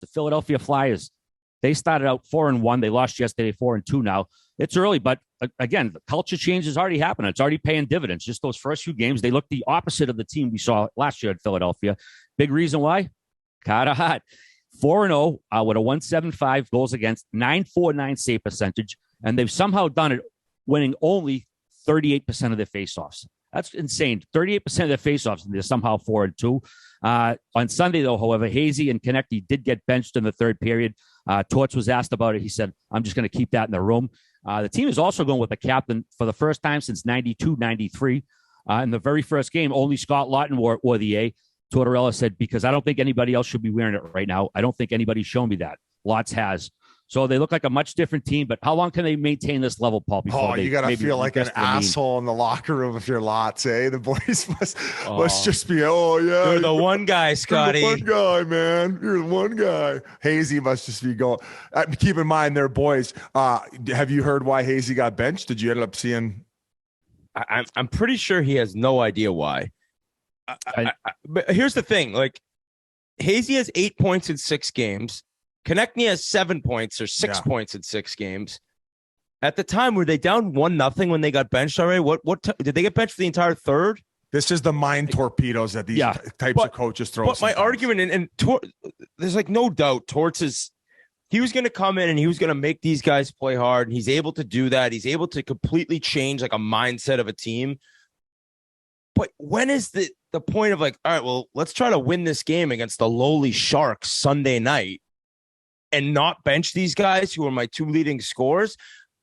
The Philadelphia Flyers, they started out 4-1. They lost yesterday, 4-2 now. It's early, but again, the culture change has already happened. It's already paying dividends. Just those first few games, they look the opposite of the team we saw last year at Philadelphia. Big reason why? Carter Hart, 4-0 with a 175 goals against, 949 save percentage, and they've somehow done it winning only 38% of their faceoffs. That's insane. 38% of their faceoffs, and they're somehow 4-2. On Sunday, though, however, Hazy and Konecny did get benched in the third period. Torts was asked about it. He said, I'm just going to keep that in the room. The team is also going with a captain for the first time since 92-93. In the very first game, only Scott Lawton wore the A. Tortorella said, because I don't think anybody else should be wearing it right now. I don't think anybody's shown me that. Lots has. So they look like a much different team, but how long can they maintain this level, Paul? You got to feel like an asshole in the locker room if you're Lots, eh? The boys must just be, you're the one guy, Scotty. You're the one guy, man. You're the one guy. Hazy must just be going. Keep in mind, they're boys. Have you heard why Hazy got benched? Did you end up seeing? I'm pretty sure he has no idea why. But here's the thing. Like, Hazy has 8 points in 6 games. Konecny has 7 points or 6 points in 6 games. At the time, were they down 1-0 when they got benched already? Did they get benched for the entire third? This is the mind torpedoes that these types of coaches throw. But sometimes. My argument, and there's like no doubt, Torts he was going to come in and he was going to make these guys play hard. And he's able to do that. He's able to completely change like a mindset of a team. But when is the point of like, all right, well, let's try to win this game against the lowly Sharks Sunday night and not bench these guys who are my 2 leading scorers?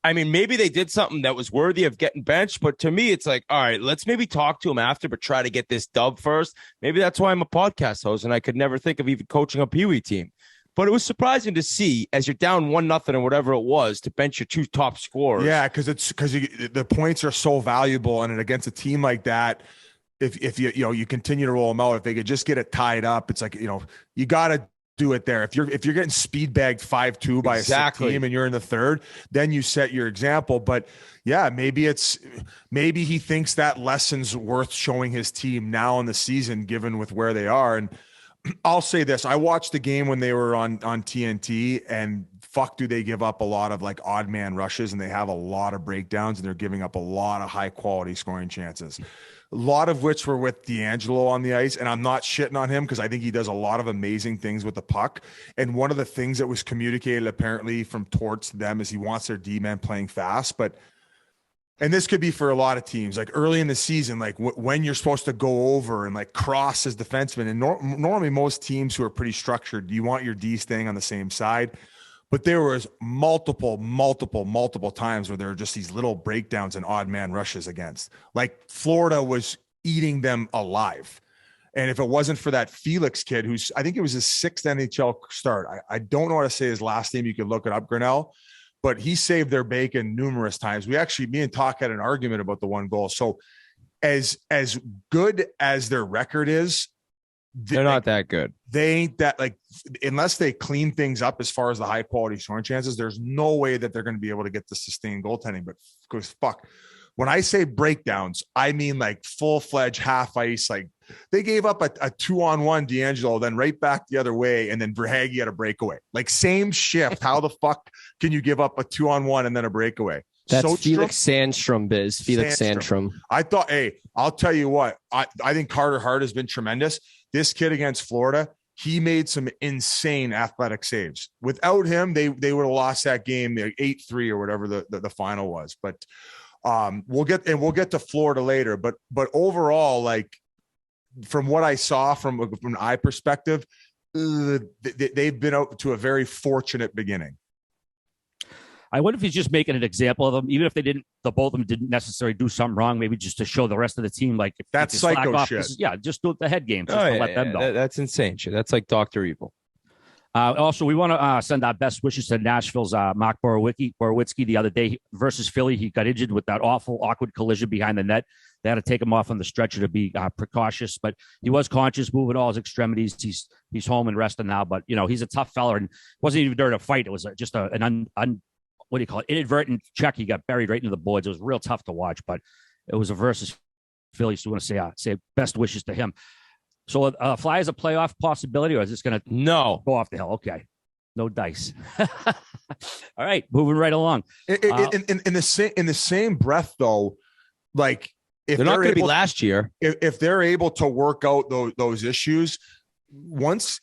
I mean, maybe they did something that was worthy of getting benched, but to me, it's like, all right, let's maybe talk to him after, but try to get this dub first. Maybe that's why I'm a podcast host and I could never think of even coaching a Pee-wee team. But it was surprising to see, as you're down 1-0 or whatever it was, to bench your 2 top scorers. Yeah, because the points are so valuable, and against a team like that, if you continue to roll them out, if they could just get it tied up, it's like, you got to do it there. If you're getting speed bagged 5-2 by a sick team and you're in the third, then you set your example. But yeah, maybe he thinks that lesson's worth showing his team now in the season, given with where they are. And I'll say this: I watched the game when they were on TNT, and do they give up a lot of like odd man rushes, and they have a lot of breakdowns, and they're giving up a lot of high quality scoring chances. A lot of which were with D'Angelo on the ice. And I'm not shitting on him because I think he does a lot of amazing things with the puck. And one of the things that was communicated apparently from Torts to them is he wants their D-men playing fast. And this could be for a lot of teams, like early in the season, like when you're supposed to go over and like cross as defensemen. And normally most teams who are pretty structured, you want your D staying on the same side. But there was multiple times where there were just these little breakdowns and odd man rushes against. Like Florida was eating them alive. And if it wasn't for that Felix kid, who's, I think it was his 6th NHL start. I don't know how to say his last name. You can look it up, Grinnell. But he saved their bacon numerous times. Me and Talk had an argument about the 1 goal. So as good as their record is, they're not that good. They ain't that, like, unless they clean things up as far as the high quality scoring chances, there's no way that they're going to be able to get the sustained goaltending. But because when I say breakdowns, I mean like full-fledged half ice. Like they gave up a 2-on-1 D'Angelo, then right back the other way, and then Verhaeghe had a breakaway. Like same shift. How the fuck can you give up a 2-on-1 and then a breakaway? That's Felix Sandstrom, Biz. Felix Sandstrom. I thought, I'll tell you what, I think Carter Hart has been tremendous. This kid against Florida, he made some insane athletic saves. Without him, they would have lost that game 8-3 or whatever the final was. But we'll get to Florida later. But overall, like from what I saw from an eye perspective, they've been out to a very fortunate beginning. I wonder if he's just making an example of them, even if the both of them didn't necessarily do something wrong, maybe just to show the rest of the team, like, if that's psycho shit. Just do the head game. Let them know. That's insane shit. That's like Dr. Evil. Also, we want to send our best wishes to Nashville's Mark Borowitzki the other day versus Philly. He got injured with that awkward collision behind the net. They had to take him off on the stretcher to be precautious, but he was conscious, moving all his extremities. He's home and resting now, but he's a tough fella, and it wasn't even during a fight. It was just an inadvertent check. He got buried right into the boards. It was real tough to watch, but it was a versus Philly. So we want to say best wishes to him. So Flyers a playoff possibility, or is this going to No. go off the hill? Okay. No dice. All right, moving right along. In the same breath, though, like if they're not going to be able, last year. if they're able to work out those issues, once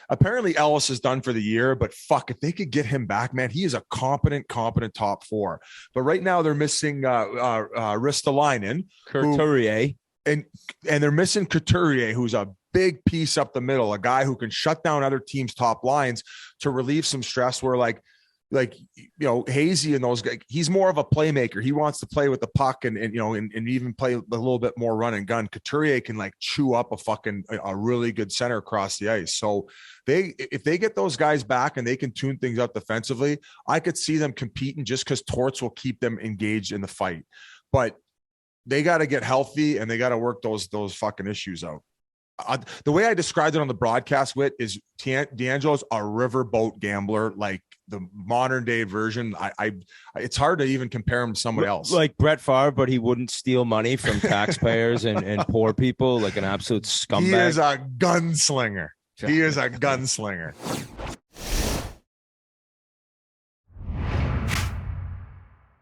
apparently Ellis is done for the year, but fuck, if they could get him back, man, he is a competent top four. But right now they're missing Ristolainen, Couturier, and they're missing Couturier, who's a big piece up the middle, a guy who can shut down other teams' top lines to relieve some stress. Where like Hazy and those guys, he's more of a playmaker. He wants to play with the puck and even play a little bit more run and gun. Couturier can like chew up a really good center across the ice. So if they get those guys back and they can tune things up defensively, I could see them competing just because Torts will keep them engaged in the fight. But they got to get healthy and they got to work those fucking issues out. The way I described it on the broadcast, Whit, is D'Angelo's a riverboat gambler, like the modern day version. It's hard to even compare him to somebody else. Like Brett Favre, but he wouldn't steal money from taxpayers and poor people, like an absolute scumbag. He is a gunslinger. He is a gunslinger.